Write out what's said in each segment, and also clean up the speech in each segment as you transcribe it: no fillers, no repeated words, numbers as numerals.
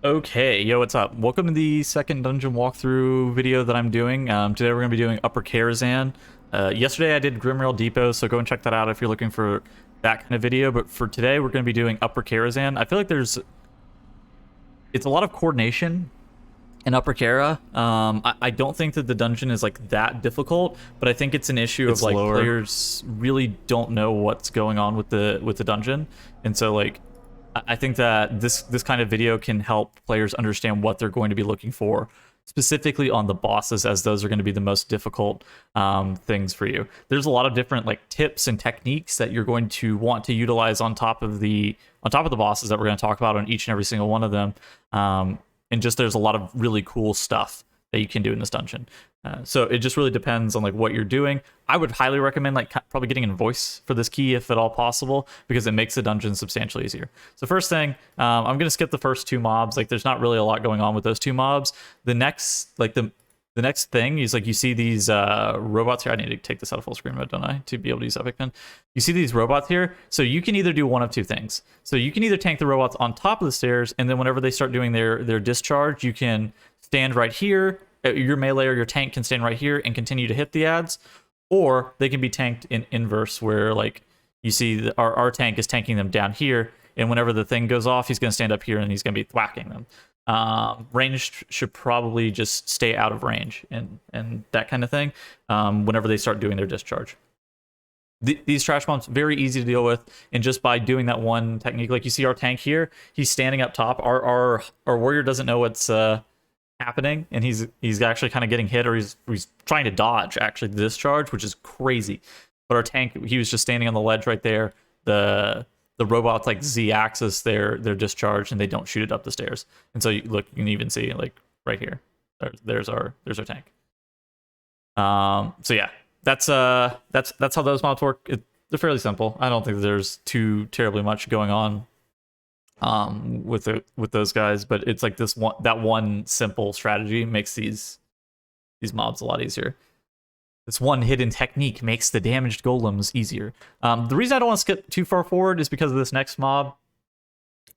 Okay, yo, what's up? Welcome to the second dungeon walkthrough video that I'm doing. Today we're going to be doing Upper Karazhan. Yesterday I did Grimrail Depot, so go and check that out if you're looking for that kind of video. But for today we're going to be doing Upper Karazhan. I feel like it's a lot of coordination in Upper Kara. I don't think that the dungeon is like that difficult, but I think it's an issue of like lower. players really don't know what's going on with the dungeon, and so like I think that this kind of video can help players understand what they're going to be looking for, specifically on the bosses, as those are going to be the most difficult things for you. There's a lot of different like tips and techniques that you're going to want to utilize on top of the bosses that we're going to talk about on each and every single one of them. And just there's a lot of really cool stuff that you can do in this dungeon. So it just really depends on like what you're doing. I would highly recommend like probably getting a voice for this key if at all possible, because it makes the dungeon substantially easier. So first thing, I'm gonna skip the first two mobs. Like there's not really a lot going on with those two mobs. The next thing is like you see these robots here. I need to take this out of full screen mode, don't I, to be able to use Epic Pen? You see these robots here. So you can either do one of two things. So you can either tank the robots on top of the stairs, and then whenever they start doing their discharge, you can stand right here. Your melee or your tank can stand right here and continue to hit the ads, or they can be tanked in inverse, where like you see our tank is tanking them down here, and whenever the thing goes off, he's going to stand up here and he's going to be thwacking them. Range should probably just stay out of range and that kind of thing whenever they start doing their discharge. These trash bombs very easy to deal with, and just by doing that one technique, like you see our tank here, he's standing up top. Our warrior doesn't know what's happening, and he's actually kind of getting hit, or he's trying to dodge actually the discharge, which is crazy. But our tank, he was just standing on the ledge right there. The robots like Z-axis their discharge, and they don't shoot it up the stairs. And so you can even see like right here, there's our tank. So yeah, that's how those mods work. They're fairly simple. I don't think there's too terribly much going on with those guys, but it's like that one simple strategy makes these mobs a lot easier. This one hidden technique makes the damaged golems easier. The reason I don't want to skip too far forward is because of this next mob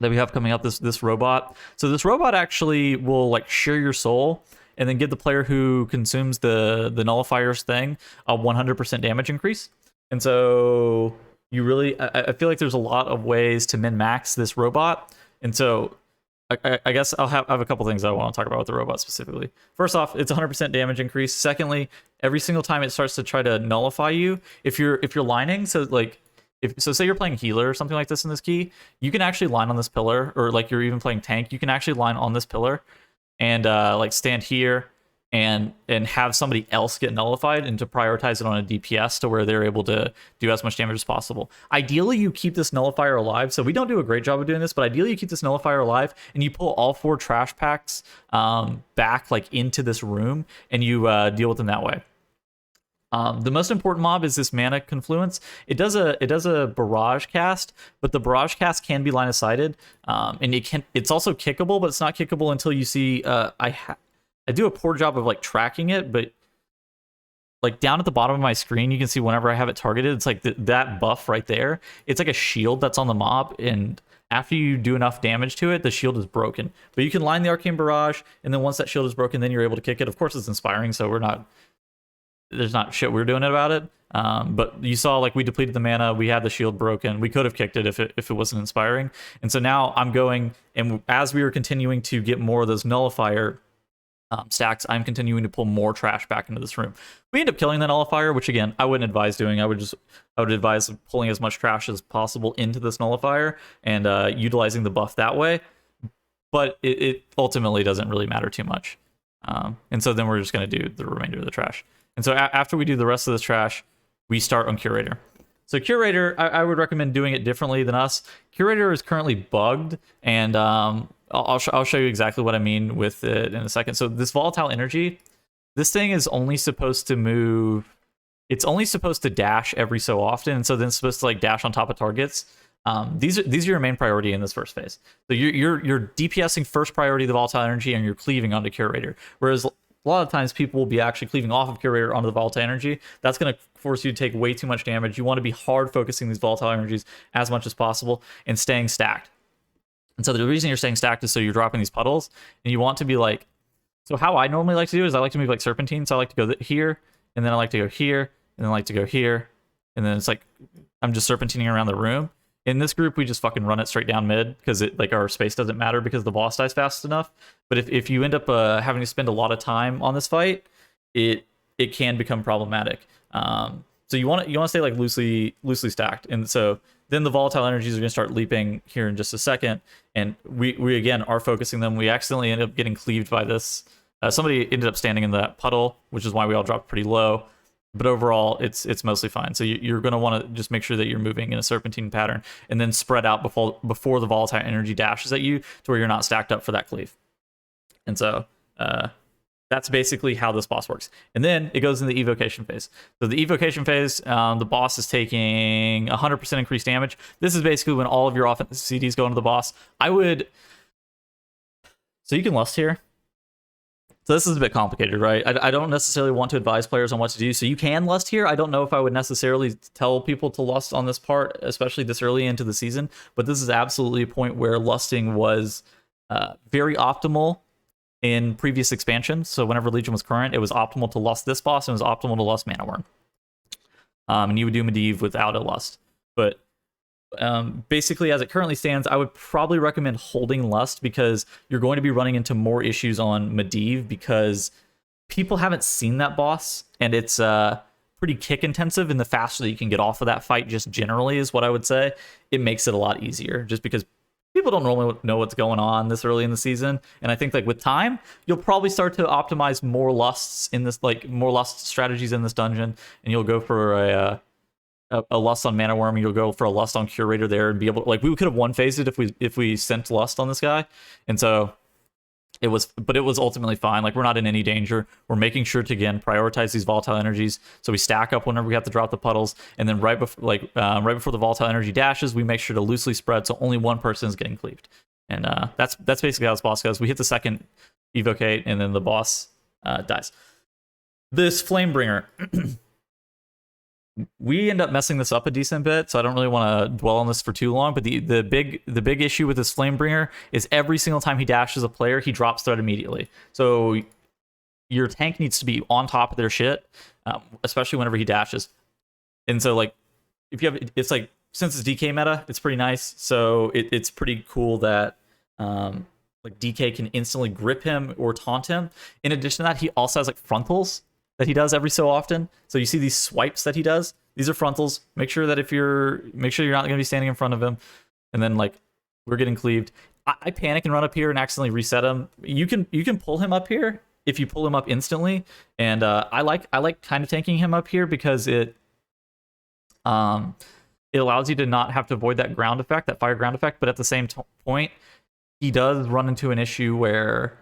that we have coming up, this robot. So this robot actually will like share your soul, and then give the player who consumes the nullifiers thing a 100% damage increase. And so you really, I feel like there's a lot of ways to min-max this robot. And so I guess I have a couple things I want to talk about with the robot specifically. First off, it's 100% damage increase. Secondly, every single time it starts to try to nullify you, if you're lining, so like, so say you're playing healer or something like this in this key, you can actually line on this pillar, or like you're even playing tank, you can actually line on this pillar and like stand here and have somebody else get nullified, and to prioritize it on a DPS to where they're able to do as much damage as possible. Ideally, you keep this nullifier alive. So we don't do a great job of doing this, but ideally you keep this nullifier alive, and you pull all 4 trash packs back like into this room, and you deal with them that way. The most important mob is this mana Confluence. It does a barrage cast, but the barrage cast can be line of sighted, and it's also kickable, but it's not kickable until you see I do a poor job of like tracking it, but like down at the bottom of my screen, you can see whenever I have it targeted, it's like that buff right there. It's like a shield that's on the mob, and after you do enough damage to it, the shield is broken. But you can line the Arcane Barrage, and then once that shield is broken, then you're able to kick it. Of course, it's inspiring, so there's not shit we're doing about it. But you saw like we depleted the mana, we had the shield broken. We could have kicked it if it wasn't inspiring. And so now I'm going, and as we were continuing to get more of those nullifier stacks, I'm continuing to pull more trash back into this room. We end up killing that nullifier, which again I wouldn't advise doing. I would advise pulling as much trash as possible into this nullifier and utilizing the buff that way. But it ultimately doesn't really matter too much. And so then we're just going to do the remainder of the trash. And so after we do the rest of this trash, we start on Curator. So Curator, I would recommend doing it differently than us. Curator is currently bugged, and I'll show you exactly what I mean with it in a second. So this volatile energy, this thing is only supposed to move. It's only supposed to dash every so often, and so then it's supposed to like dash on top of targets. These are your main priority in this first phase. So you're DPSing first priority the volatile energy, and you're cleaving onto Curator. Whereas a lot of times people will be actually cleaving off of Curator onto the volatile energy. That's going to force you to take way too much damage. You want to be hard focusing these volatile energies as much as possible and staying stacked. And so the reason you're staying stacked is so you're dropping these puddles, and you want to be like, so how I normally like to do is I like to move like serpentine. So I like to go here, and then I like to go here, and then I like to go here, and then it's like I'm just serpentining around the room. In this group, we just fucking run it straight down mid because it like our space doesn't matter because the boss dies fast enough. But if you end up having to spend a lot of time on this fight, it can become problematic. So you want to stay like loosely stacked, and so then the volatile energies are going to start leaping here in just a second, and we again are focusing them. We accidentally end up getting cleaved by this. Somebody ended up standing in that puddle, which is why we all dropped pretty low. But overall, it's mostly fine. So you're going to want to just make sure that you're moving in a serpentine pattern, and then spread out before the volatile energy dashes at you to where you're not stacked up for that cleave. And so that's basically how this boss works. And then it goes in the evocation phase. So the evocation phase, the boss is taking 100% increased damage. This is basically when all of your offensive CDs go into the boss. So you can lust here. So this is a bit complicated, right? I don't necessarily want to advise players on what to do. So you can lust here. I don't know if I would necessarily tell people to lust on this part, especially this early into the season. But this is absolutely a point where lusting was very optimal in previous expansions. So whenever Legion was current, it was optimal to lust this boss, and it was optimal to lust Mana Worm. And you would do Medivh without a lust. But basically, as it currently stands, I would probably recommend holding lust because you're going to be running into more issues on Medivh because people haven't seen that boss, and it's pretty kick intensive, and the faster that you can get off of that fight just generally is what I would say. It makes it a lot easier just because people don't normally know what's going on this early in the season. And I think like with time, you'll probably start to optimize more lusts in this, like more lust strategies in this dungeon, and you'll go for a lust on Mana Worm, and you'll go for a lust on Curator there and be able to, like, we could have one phased it if we sent lust on this guy. And so it was ultimately fine. Like, we're not in any danger. We're making sure to again prioritize these volatile energies, so we stack up whenever we have to drop the puddles, and then right before the volatile energy dashes, we make sure to loosely spread so only one person is getting cleaved. And that's basically how this boss goes. We hit the second evocate, and then the boss dies. This Flamebringer, we end up messing this up a decent bit, so I don't really want to dwell on this for too long. But the big issue with this Flamebringer is every single time he dashes a player, he drops threat immediately. So your tank needs to be on top of their shit, especially whenever he dashes. And so, like, if you have, it's like, since it's DK meta, it's pretty nice. So it's pretty cool that like DK can instantly grip him or taunt him. In addition to that, he also has like frontals that he does every so often. So you see these swipes that he does. These are frontals. Make sure that you're not going to be standing in front of him. And then, like, we're getting cleaved. I panic and run up here and accidentally reset him. You can pull him up here if you pull him up instantly. And I like kind of tanking him up here because it allows you to not have to avoid that ground effect, that fire ground effect. But at the same point, he does run into an issue where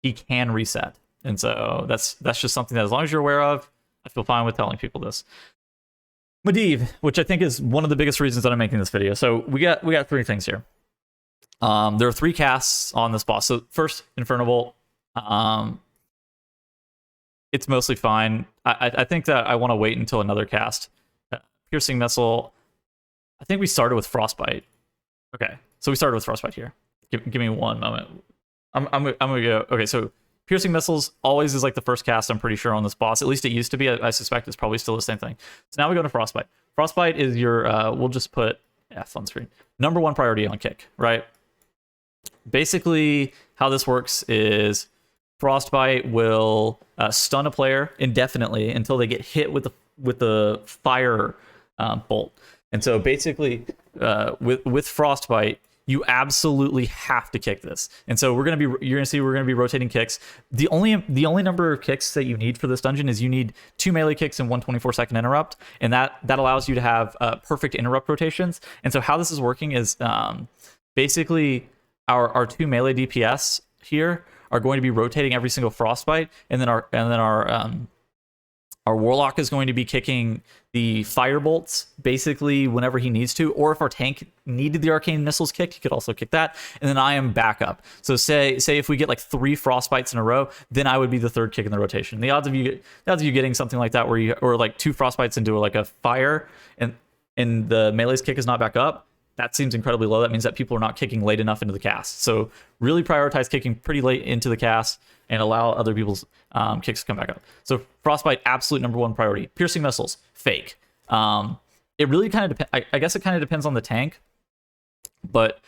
he can reset. And so that's just something that, as long as you're aware of, I feel fine with telling people this. Medivh, which I think is one of the biggest reasons that I'm making this video. So we got three things here. There are three casts on this boss. So first, Inferno Bolt. It's mostly fine. I think that I want to wait until another cast. Piercing Missile. I think we started with Frostbite. Okay, so we started with Frostbite here. Give me one moment. I'm gonna go. Okay, so Piercing Missiles always is like the first cast, I'm pretty sure, on this boss. At least it used to be. I suspect it's probably still the same thing. So now we go to Frostbite. Frostbite is your, we'll just put F on screen. Number one priority on kick, right? Basically, how this works is Frostbite will stun a player indefinitely until they get hit with the fire bolt. And so basically, with Frostbite, you absolutely have to kick this. And so you're gonna see we're gonna be rotating kicks. The only number of kicks that you need for this dungeon is you need 2 melee kicks and 1 24-second interrupt, and that allows you to have perfect interrupt rotations. And so how this is working is basically our 2 melee DPS here are going to be rotating every single Frostbite, and then our Warlock is going to be kicking the fire bolts basically whenever he needs to, or if our tank needed the arcane missiles kicked, he could also kick that. And then I am backup. So say if we get like 3 Frostbites in a row, then I would be the third kick in the rotation. The odds of you getting something like that or like 2 Frostbites into like a fire and the melee's kick is not back up, that seems incredibly low. That means that people are not kicking late enough into the cast. So really prioritize kicking pretty late into the cast and allow other people's kicks to come back up. So Frostbite, absolute #1 priority. Piercing missiles, fake. It really kind of depends. I guess it kind of depends on the tank. But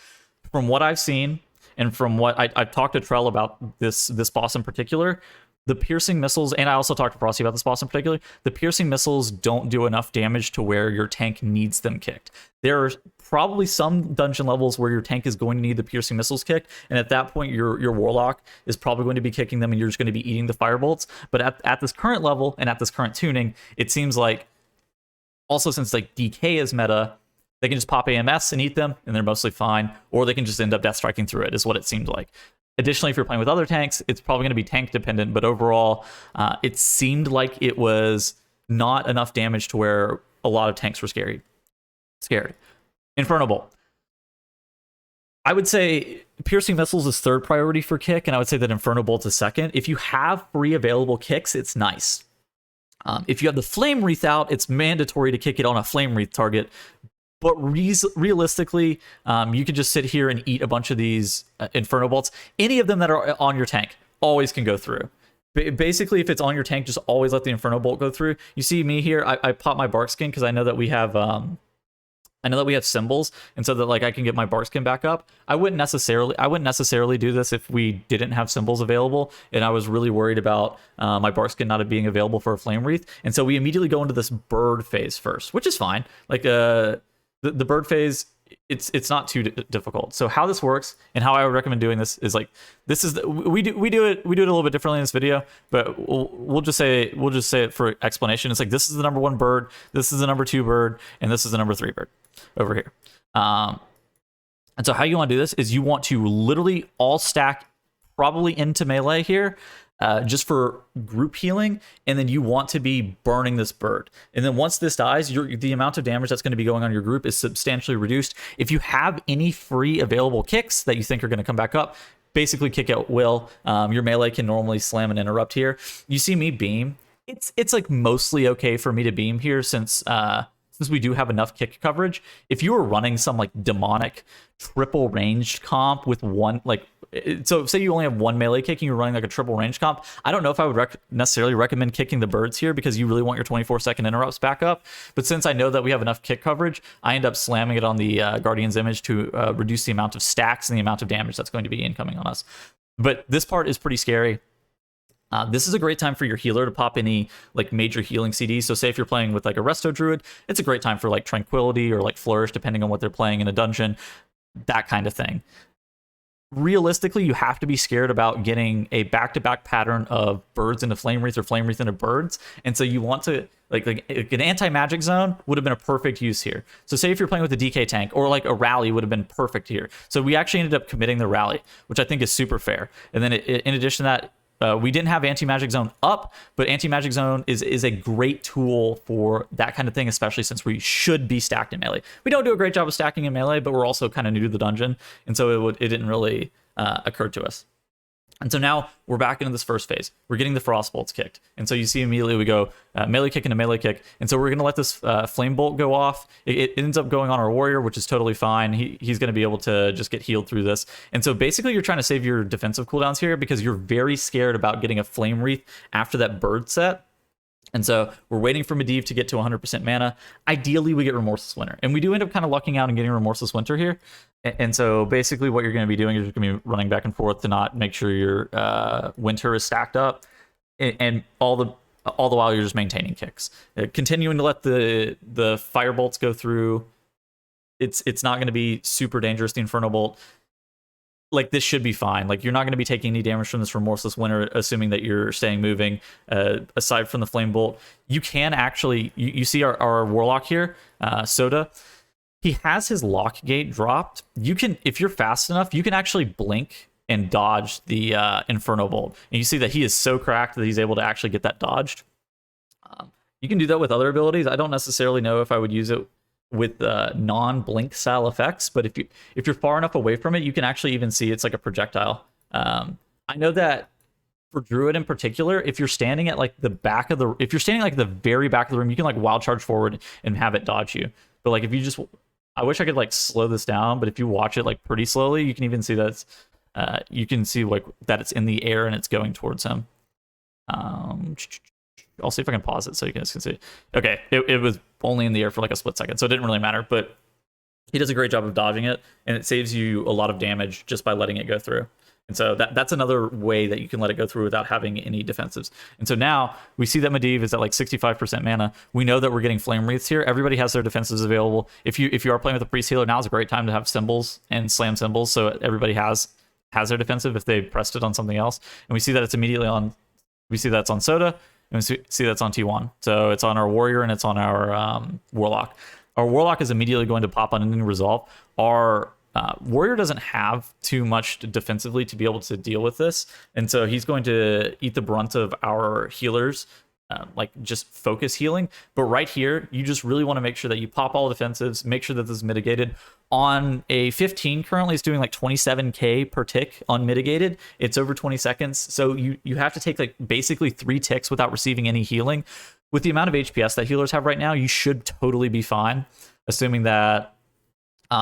from what I've seen, and from what I've talked to Trell about this boss in particular, the piercing missiles, and I also talked to Frosty about this boss in particular, the piercing missiles don't do enough damage to where your tank needs them kicked. There are probably some dungeon levels where your tank is going to need the piercing missiles kicked, and at that point your warlock is probably going to be kicking them and you're just going to be eating the firebolt. But at this current level and at this current tuning, it seems like, also since like DK is meta, they can just pop AMS and eat them and they're mostly fine, or they can just end up death striking through it, is what it seems like. Additionally, if you're playing with other tanks, it's probably going to be tank dependent, but overall, it seemed like it was not enough damage to where a lot of tanks were scared. Inferno Bolt. I would say piercing missiles is 3rd priority for kick, and I would say that Inferno Bolt is 2nd. If you have free available kicks, it's nice. If you have the Flame Wreath out, it's mandatory to kick it on a Flame Wreath target. But realistically, you can just sit here and eat a bunch of these Inferno Bolts. Any of them that are on your tank always can go through. Basically, if it's on your tank, just always let the Inferno Bolt go through. You see me here, I pop my bark skin because I know that we have symbols, and so that like I can get my bark skin back up. I wouldn't necessarily do this if we didn't have symbols available, and I was really worried about my bark skin not being available for a Flame Wreath. And so we immediately go into this bird phase first, which is fine. Like the bird phase, it's not too difficult. So how this works and how I would recommend doing this is like, this is we do it a little bit differently in this video, but we'll just say it for explanation. It's like, this is the #1 bird, this is the #2 bird, and this is the #3 bird over here. And so how you want to do this is you want to literally all stack probably into melee here, just for group healing, and then you want to be burning this bird. And then once this dies, the amount of damage that's going to be going on your group is substantially reduced. If you have any free available kicks that you think are going to come back up, basically kick at will. Your melee can normally slam and interrupt here. You see me beam. It's like mostly okay for me to beam here since we do have enough kick coverage. If you were running some like demonic triple ranged comp with one, like, so say you only have one melee kick and you're running like a triple range comp, I don't know if I would necessarily recommend kicking the birds here because you really want your 24-second interrupts back up. But since I know that we have enough kick coverage, I end up slamming it on the Guardian's Image to reduce the amount of stacks and the amount of damage that's going to be incoming on us. But this part is pretty scary. This is a great time for your healer to pop any like major healing CDs. So say if you're playing with like a Resto Druid, it's a great time for like Tranquility or like Flourish, depending on what they're playing in a dungeon, that kind of thing. Realistically, you have to be scared about getting a back-to-back pattern of birds into Flame Wreath or Flame Wreath into birds. And so you want to, like an anti-magic zone would have been a perfect use here. So say if you're playing with a DK tank, or like a rally would have been perfect here. So we actually ended up committing the rally, which I think is super fair. And then in addition to that, we didn't have Anti-Magic Zone up, but Anti-Magic Zone is a great tool for that kind of thing, especially since we should be stacked in melee. We don't do a great job of stacking in melee, but we're also kind of new to the dungeon, and so it didn't really occur to us. And so now we're back into this first phase. We're getting the Frost Bolts kicked. And so you see immediately we go melee kick into melee kick. And so we're going to let this Flame Bolt go off. It ends up going on our Warrior, which is totally fine. He's going to be able to just get healed through this. And so basically you're trying to save your defensive cooldowns here because you're very scared about getting a Flame Wreath after that bird set. And so we're waiting for Medivh to get to 100% mana. Ideally, we get Remorseless Winter. And we do end up kind of lucking out and getting Remorseless Winter here. And so basically what you're going to be doing is you're going to be running back and forth to not make sure your Winter is stacked up. And all the while you're just maintaining kicks. Continuing to let the Firebolts go through. It's not going to be super dangerous, the Inferno Bolt. Like, this should be fine. Like, you're not going to be taking any damage from this Remorseless Winter, assuming that you're staying moving. Aside from the Flame Bolt, you can actually... You see our Warlock here, Soda. He has his Lock Gate dropped. You can, if you're fast enough, you can actually blink and dodge the Inferno Bolt. And you see that he is so cracked that he's able to actually get that dodged. You can do that with other abilities. I don't necessarily know if I would use it with non-blink style effects, but if you're far enough away from it, you can actually even see it's like a projectile. I know that for Druid in particular, if you're standing at like the back of the, if you're standing like the very back of the room, you can like wild charge forward and have it dodge you. But like if you just I wish I could like slow this down, but if you watch it like pretty slowly, you can even see that it's, you can see like that it's in the air and it's going towards him. I'll see if I can pause it so you guys can see. Okay, it was only in the air for like a split second, so it didn't really matter, but he does a great job of dodging it, and it saves you a lot of damage just by letting it go through. And so that's another way that you can let it go through without having any defensives. And so now we see that Medivh is at like 65% mana. We know that we're getting Flame Wreaths here. Everybody has their defenses available. If you are playing with a Priest Healer, now is a great time to have symbols and slam symbols, so everybody has their defensive if they pressed it on something else. And we see that it's immediately on. We see that's on Soda, and we see that's on T1. So it's on our Warrior and it's on our Warlock. Our Warlock is immediately going to pop on Ending Resolve. Our Warrior doesn't have too much defensively to be able to deal with this, and so he's going to eat the brunt of our healers, like just focus healing. But right here, you just really want to make sure that you pop all defensives, make sure that this is mitigated. On a 15 currently, it's doing like 27k per tick unmitigated. It's over 20 seconds, so you have to take like basically 3 ticks without receiving any healing. With the amount of HPS that healers have right now, you should totally be fine, assuming that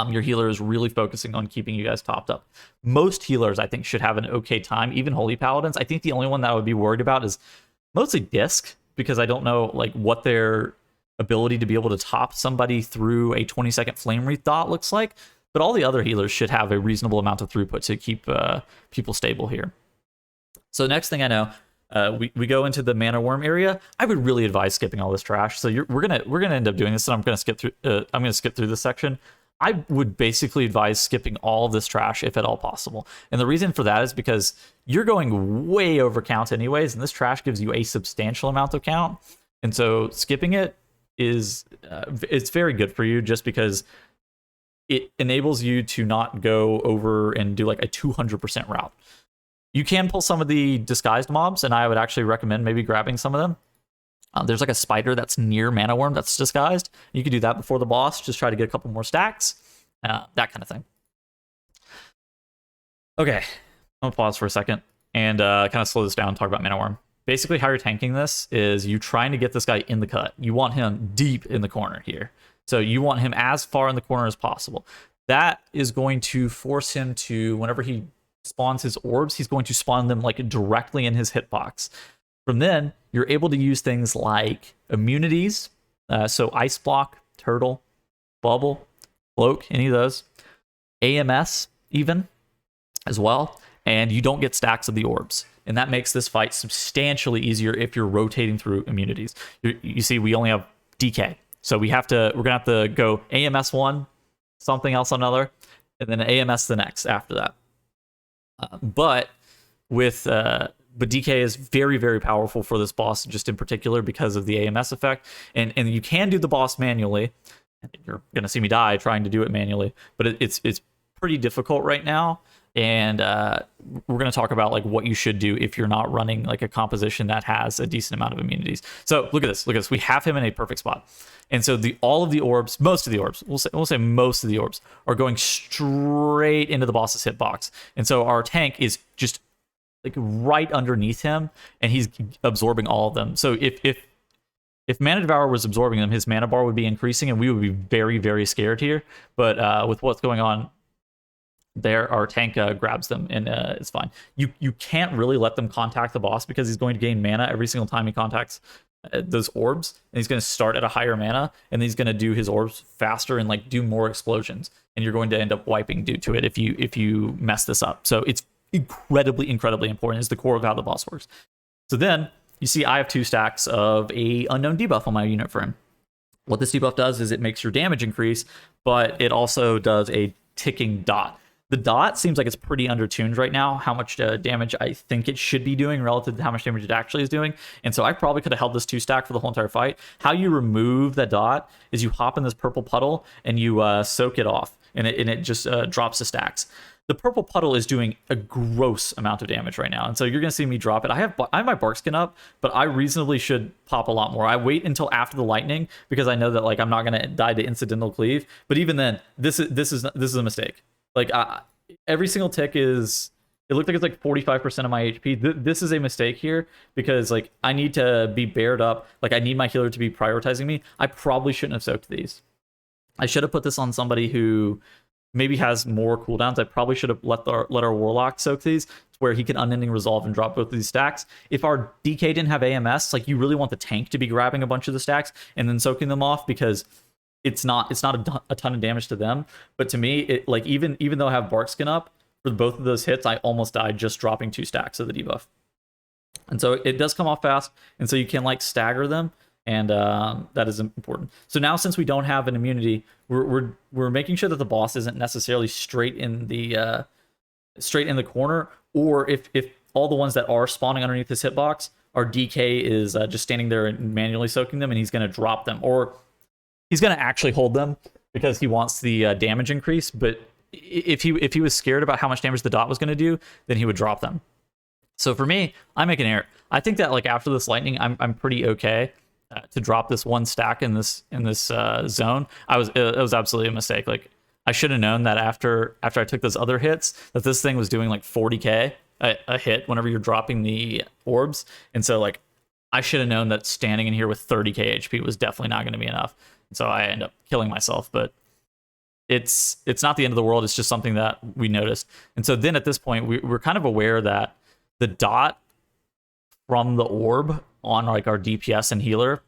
your healer is really focusing on keeping you guys topped up. Most healers, I think, should have an okay time, even Holy Paladins. I think the only one that I would be worried about is mostly Disc, because I don't know like what their ability to be able to top somebody through a 20-second Flame Wreath dot looks like. But all the other healers should have a reasonable amount of throughput to keep people stable here. So next thing I know, we go into the Mana Worm area. I would really advise skipping all this trash. So we're gonna end up doing this, and I'm gonna skip through this section. I would basically advise skipping all of this trash if at all possible. And the reason for that is because you're going way over count anyways, and this trash gives you a substantial amount of count. And so skipping it is it's very good for you, just because it enables you to not go over and do like a 200% route. You can pull some of the disguised mobs, and I would actually recommend maybe grabbing some of them. There's like a spider that's near Mana Worm that's disguised. You could do that before the boss. Just try to get a couple more stacks. That kind of thing. Okay, I'm going to pause for a second and kind of slow this down and talk about Mana Worm. Basically, how you're tanking this is you trying to get this guy in the cut. You want him deep in the corner here. So you want him as far in the corner as possible. That is going to force him to, whenever he spawns his orbs, he's going to spawn them like directly in his hitbox. From then, you're able to use things like immunities, so Ice Block, Turtle, Bubble, Cloak, any of those. AMS even as well, and you don't get stacks of the orbs. And that makes this fight substantially easier if you're rotating through immunities. You see, we only have DK, so we're gonna have to go AMS one, something else another, and then AMS the next after that. But DK is very, very powerful for this boss, just in particular because of the AMS effect. And you can do the boss manually. You're going to see me die trying to do it manually, but it's pretty difficult right now. And we're going to talk about like what you should do if you're not running like a composition that has a decent amount of immunities. So look at this. We have him in a perfect spot. And so most of the orbs, we'll say most of the orbs are going straight into the boss's hitbox. And so our tank is just like right underneath him, and he's absorbing all of them. So if Mana Devourer was absorbing them, his mana bar would be increasing, and we would be very, very scared here. But with what's going on there, our tank grabs them, and it's fine. You can't really let them contact the boss because he's going to gain mana every single time he contacts those orbs, and he's going to start at a higher mana, and he's going to do his orbs faster and like do more explosions, and you're going to end up wiping due to it if you mess this up. So it's incredibly important. It's the core of how the boss works. So then you see I have 2 stacks of a unknown debuff on my unit for him. What this debuff does is it makes your damage increase, but it also does a ticking dot. The dot seems like it's pretty undertuned right now, how much damage I think it should be doing relative to how much damage it actually is doing. And so I probably could have held this 2 stack for the whole entire fight. How you remove that dot is you hop in this purple puddle and you soak it off, and it just drops the stacks. The purple puddle is doing a gross amount of damage right now, and so you're going to see me drop it. I have my bark skin up, but I reasonably should pop a lot more. I wait until after the lightning because I know that like I'm not going to die to incidental cleave. But even then, this is a mistake. Like every single tick is. It looked like it's like 45% of my HP. This is a mistake here because like I need to be bared up. Like I need my healer to be prioritizing me. I probably shouldn't have soaked these. I should have put this on somebody who maybe has more cooldowns. I probably should have let our Warlock soak these, where he can Unending Resolve and drop both of these stacks. If our DK didn't have AMS, like, you really want the tank to be grabbing a bunch of the stacks and then soaking them off, because it's not a ton of damage to them. But to me, it, like, even though I have Bark Skin up, for both of those hits, I almost died just dropping 2 stacks of the debuff. And so it does come off fast, and so you can, like, stagger them, and that is important. So now, since we don't have an immunity, we're making sure that the boss isn't necessarily straight in the corner, or if all the ones that are spawning underneath this hitbox, our DK is just standing there and manually soaking them, and he's going to drop them, or he's going to actually hold them because he wants the damage increase. But if he was scared about how much damage the dot was going to do, then he would drop them. So for me, I make an error. I think that, like, after this lightning, I'm pretty okay to drop this 1 stack in this zone. It was absolutely a mistake. Like, I should have known that after I took those other hits, that this thing was doing like 40k a hit whenever you're dropping the orbs. And so, like, I should have known that standing in here with 30k HP was definitely not going to be enough. And so I end up killing myself. But it's not the end of the world. It's just something that we noticed. And so then at this point, we're kind of aware that the dot from the orb on, like, our DPS and healer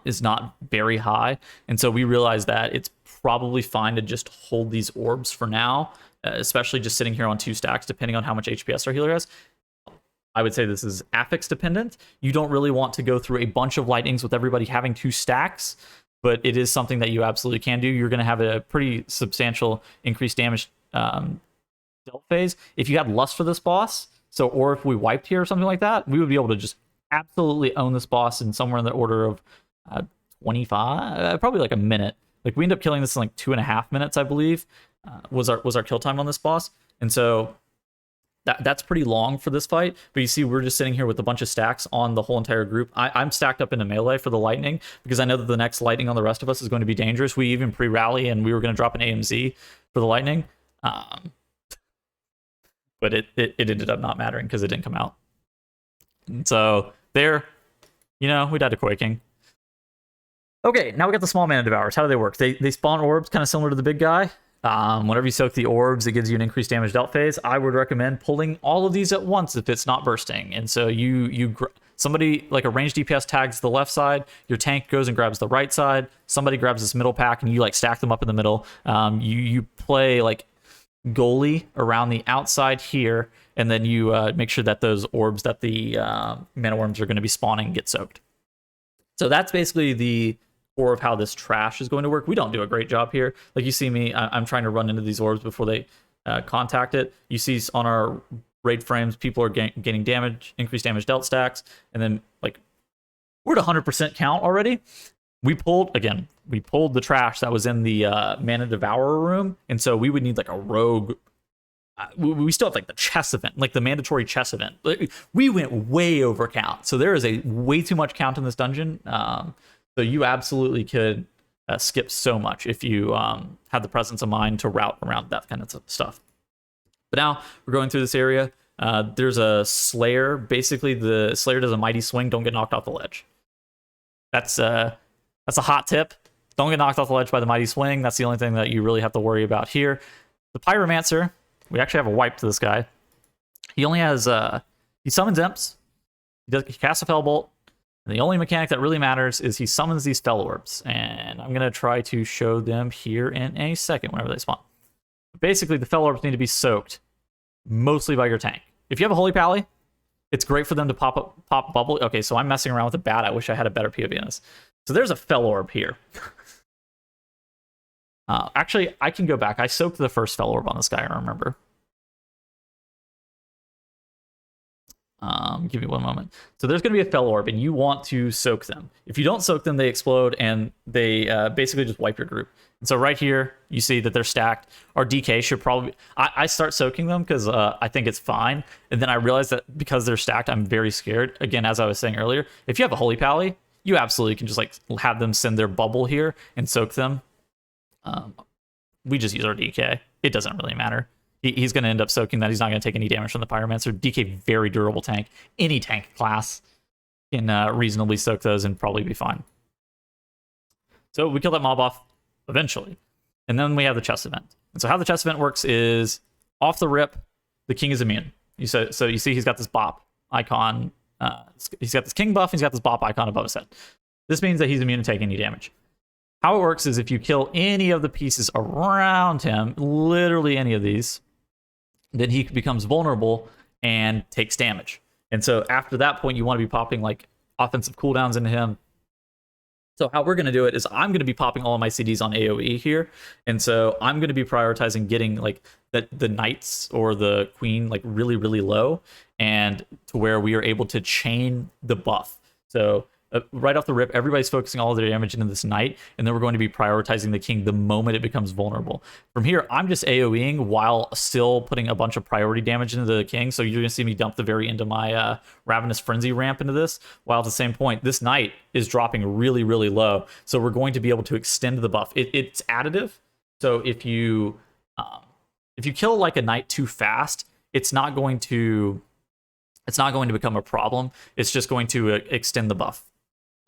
is not very high. And so we realize that it's probably fine to just hold these orbs for now, especially just sitting here on 2 stacks, depending on how much HPS our healer has. I would say this is affix dependent. You don't really want to go through a bunch of lightnings with everybody having 2 stacks, but it is something that you absolutely can do. You're going to have a pretty substantial increased damage dealt phase. If you had Lust for this boss, or if we wiped here or something like that, we would be able to just absolutely own this boss in somewhere in the order of 25, probably like a minute. Like, we end up killing this in like 2.5 minutes, I believe, was our kill time on this boss. And so that's pretty long for this fight. But you see, we're just sitting here with a bunch of stacks on the whole entire group. I'm stacked up into melee for the lightning, because I know that the next lightning on the rest of us is going to be dangerous. We even pre-rally, and we were going to drop an AMZ for the lightning. But it ended up not mattering because it didn't come out. And so there, we died to Quaking. Okay, now we got the small Man Devourers. How do they work? They spawn orbs kind of similar to the big guy. Whenever you soak the orbs, it gives you an increased damage dealt phase. I would recommend pulling all of these at once if it's not bursting. And so somebody, like, a ranged DPS tags the left side, your tank goes and grabs the right side, somebody grabs this middle pack, and you, like, stack them up in the middle. You play, like, goalie around the outside here, and then you make sure that those orbs that the mana worms are going to be spawning get soaked. So that's basically the core of how this trash is going to work. We don't do a great job here. Like, you see me, I'm trying to run into these orbs before they contact it. You see on our raid frames, people are gaining damage, increased damage dealt stacks, and then, like, we're at 100% count already. We pulled the trash that was in the Mana Devourer room, and so we would need, like, a rogue. We still have, like, the chess event, like the mandatory chess event. We went way over count, so there is a way too much count in this dungeon. So you absolutely could skip so much if you had the presence of mind to route around that kind of stuff. But now we're going through this area. There's a Slayer. Basically, the Slayer does a mighty swing. Don't get knocked off the ledge. That's a hot tip. Don't get knocked off the ledge by the mighty swing. That's the only thing that you really have to worry about here. The Pyromancer, we actually have a wipe to this guy. He only has he summons imps. He casts a fell bolt. And the only mechanic that really matters is he summons these fell orbs. And I'm going to try to show them here in a second whenever they spawn. Basically, the fell orbs need to be soaked mostly by your tank. If you have a Holy Pally, it's great for them to pop bubble. Okay, so I'm messing around with the bat. I wish I had a better POV on this. So there's a fell orb here. Actually, I can go back. I soaked the first fell orb on this guy, I remember. Give me one moment. So there's going to be a fell orb, and you want to soak them. If you don't soak them, they explode, and they basically just wipe your group. And so right here, you see that they're stacked. Our DK should probably... I start soaking them because I think it's fine. And then I realize that because they're stacked, I'm very scared. Again, as I was saying earlier, if you have a Holy Pally, you absolutely can just, like, have them send their bubble here and soak them. We just use our DK. It doesn't really matter. He's going to end up soaking that. He's not going to take any damage from the Pyromancer. DK, very durable tank. Any tank class can reasonably soak those and probably be fine. So we kill that mob off eventually. And then we have the chess event. And so how the chess event works is off the rip, the king is immune. So you see he's got this bop icon. He's got this king buff. He's got this bop icon above his head. This means that he's immune to take any damage. How it works is if you kill any of the pieces around him, literally any of these, then he becomes vulnerable and takes damage. And so after that point, you want to be popping like offensive cooldowns into him. So how we're going to do it is I'm going to be popping all of my CDs on AoE here. And so I'm going to be prioritizing getting like the knights or the queen like really, really low, and to where we are able to chain the buff. So right off the rip, everybody's focusing all of their damage into this knight, and then we're going to be prioritizing the king the moment it becomes vulnerable. From here, I'm just AoEing while still putting a bunch of priority damage into the king, so you're going to see me dump the very end of my Ravenous Frenzy ramp into this, while at the same point, this knight is dropping really, really low, so we're going to be able to extend the buff. It's additive, so if you kill like a knight too fast, it's not going to become a problem. It's just going to extend the buff.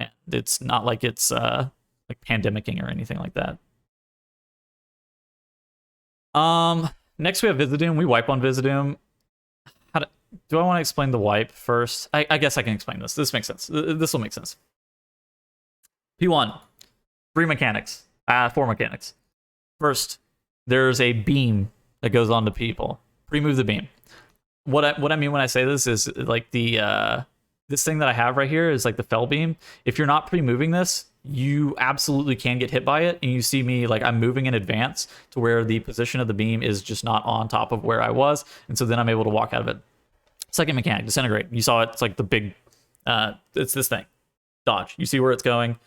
And it's not like it's like pandemicking or anything like that. Next we have Vizdoom. We wipe on Vizdoom. Do I want to explain the wipe first? I guess I can explain this. This makes sense. This will make sense. P1, 4 mechanics. First, there's a beam that goes on to people. Pre-move the beam. What I mean when I say this is like the this thing that I have right here is like the fell beam. If you're not pre-moving this, you absolutely can get hit by it, and you see me like I'm moving in advance to where the position of the beam is just not on top of where I was, and so then I'm able to walk out of it. Second mechanic, Disintegrate. You saw it's like the big it's this thing. Dodge. You see where it's going.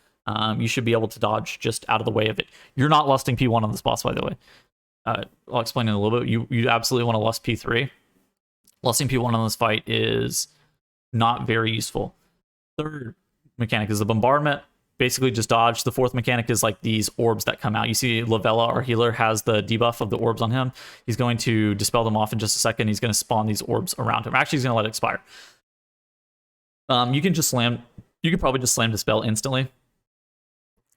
You should be able to dodge just out of the way of it. You're not lusting P1 on this boss, by the way. I'll explain in a little bit. You absolutely want to lust P3. Lusting P1 on this fight is not very useful. Third mechanic is the bombardment. Basically just dodge. The fourth mechanic is like these orbs that come out. You see Lavella, our healer, has the debuff of the orbs on him. He's going to dispel them off in just a second. He's going to spawn these orbs around him. Actually, he's going to let it expire. You can probably just slam dispel instantly,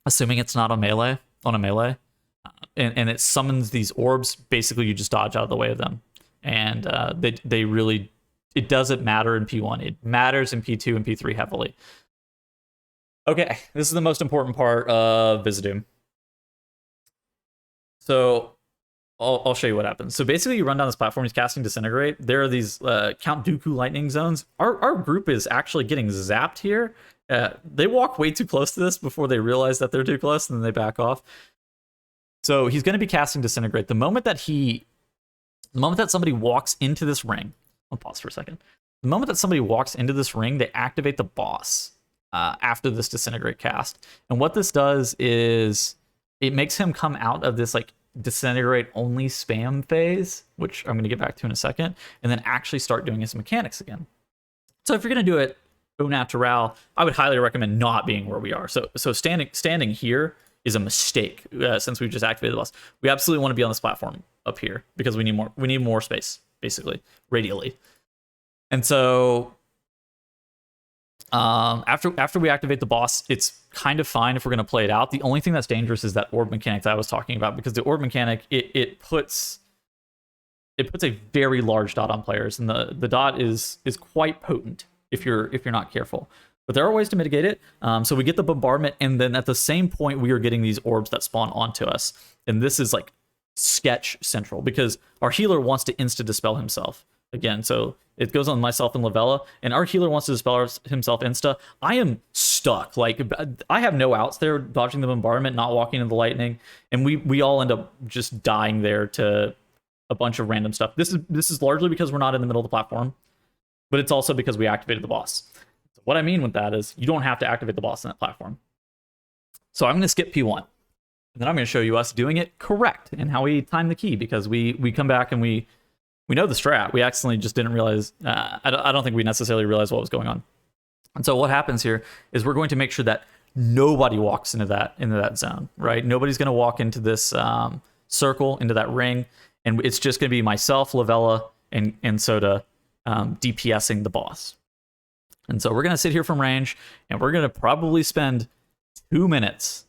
assuming it's not on a melee. And it summons these orbs. Basically, you just dodge out of the way of them. And they really, it doesn't matter in P1. It matters in P2 and P3 heavily. Okay, this is the most important part of Vizdoom. So I'll show you what happens. So basically, you run down this platform. He's casting Disintegrate. There are these Count Dooku lightning zones. Our group is actually getting zapped here. They walk way too close to this before they realize that they're too close, and then they back off. So he's going to be casting Disintegrate. The moment that somebody walks into this ring, I'll pause for a second. The moment that somebody walks into this ring, they activate the boss after this Disintegrate cast. And what this does is it makes him come out of this like Disintegrate only spam phase, which I'm going to get back to in a second, and then actually start doing his mechanics again. So if you're going to do it au natural, I would highly recommend not being where we are. So standing here is a mistake since we've just activated the boss. We absolutely want to be on this platform up here because we need more space, basically, radially. And so after we activate the boss, it's kind of fine if we're going to play it out. The only thing that's dangerous is that orb mechanic that I was talking about, because the orb mechanic, it puts a very large dot on players, and the dot is quite potent if you're not careful. But there are ways to mitigate it. So we get the bombardment, and then at the same point, we are getting these orbs that spawn onto us. And this is like sketch central because our healer wants to insta-dispel himself. Again, so it goes on myself and Lavella, and our healer wants to dispel himself insta. I am stuck. Like, I have no outs there, dodging the bombardment, not walking into the lightning, and we all end up just dying there to a bunch of random stuff. This is largely because we're not in the middle of the platform, but it's also because we activated the boss. So what I mean with that is you don't have to activate the boss in that platform. So I'm going to skip P1, and then I'm going to show you us doing it correct and how we time the key, because we come back and we know the strat. We accidentally just didn't realize. I don't think we necessarily realized what was going on. And so what happens here is we're going to make sure that nobody walks into that zone, right? Nobody's going to walk into this circle, into that ring, and it's just going to be myself, Lavella, and Soda DPSing the boss. And so we're going to sit here from range, and we're going to probably spend 2 minutes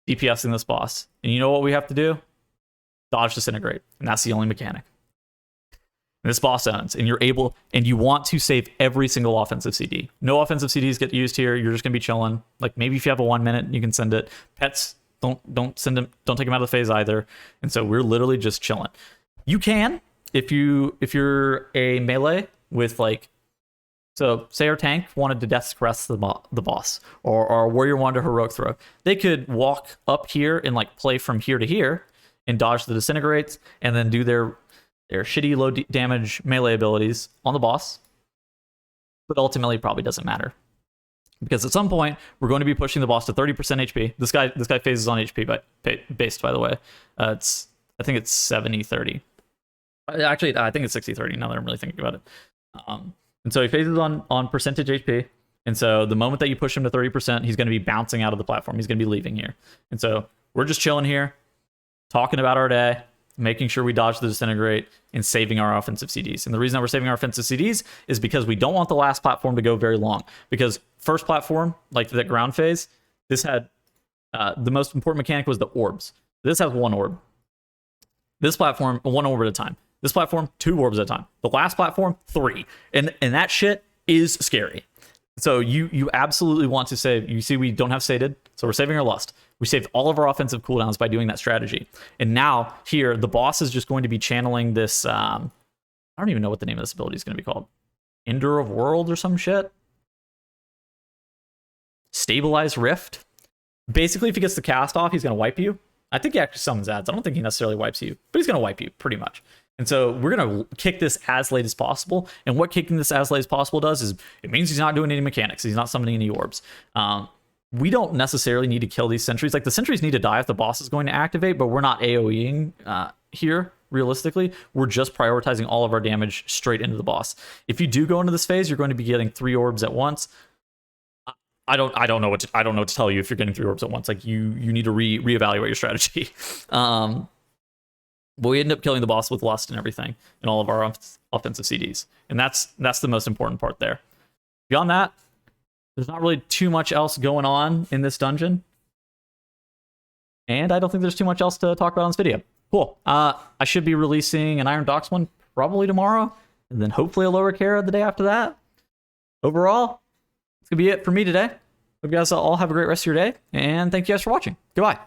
DPSing this boss. And you know what we have to do? Dodge Disintegrate. And that's the only mechanic. And this boss ends, and you're able, and you want to save every single offensive CD. No offensive CDs get used here. You're just gonna be chilling. Like maybe if you have a 1 minute, you can send it. Pets, don't send them, don't take them out of the phase either. And so we're literally just chilling. You can, if you're a melee with like, so say our tank wanted to Death's Caress the boss, or our warrior wanted to Heroic Throw. They could walk up here and like play from here to here and dodge the Disintegrates and then do their shitty low damage melee abilities on the boss. But ultimately, it probably doesn't matter. Because at some point, we're going to be pushing the boss to 30% HP. This guy phases on HP based, by the way. I think it's 70-30. Actually, I think it's 60-30 now that I'm really thinking about it. And so he phases on percentage HP. And so the moment that you push him to 30%, he's going to be bouncing out of the platform. He's going to be leaving here. And so we're just chilling here, talking about our day, making sure we dodge the Disintegrate, and saving our offensive CDs. And the reason that we're saving our offensive CDs is because we don't want the last platform to go very long. Because first platform, like the ground phase, this had the most important mechanic was the orbs. This has 1 orb. This platform, 1 orb at a time. This platform, 2 orbs at a time. The last platform, 3. And that shit is scary. So you absolutely want to save. You see, we don't have sated, so we're saving our lust. We saved all of our offensive cooldowns by doing that strategy. And now here, the boss is just going to be channeling this. I don't even know what the name of this ability is going to be called. Ender of World or some shit. Stabilize Rift. Basically, if he gets the cast off, he's going to wipe you. I think he actually summons ads. I don't think he necessarily wipes you, but he's going to wipe you pretty much. And so we're going to kick this as late as possible. And what kicking this as late as possible does is it means he's not doing any mechanics. He's not summoning any orbs. We don't necessarily need to kill these sentries. Like the sentries need to die if the boss is going to activate, but we're not AoEing here. Realistically, we're just prioritizing all of our damage straight into the boss. If you do go into this phase, you're going to be getting 3 orbs at once. I don't know what to tell you if you're getting 3 orbs at once. Like you need to reevaluate your strategy. But we end up killing the boss with lust and everything, and all of our offensive CDs, and that's the most important part there. Beyond that, there's not really too much else going on in this dungeon, and I don't think there's too much else to talk about in this video. Cool. I should be releasing an Iron Docks one probably tomorrow, and then hopefully a Lower Kara the day after that. Overall, it's gonna be it for me today. Hope you guys all have a great rest of your day, and thank you guys for watching. Goodbye.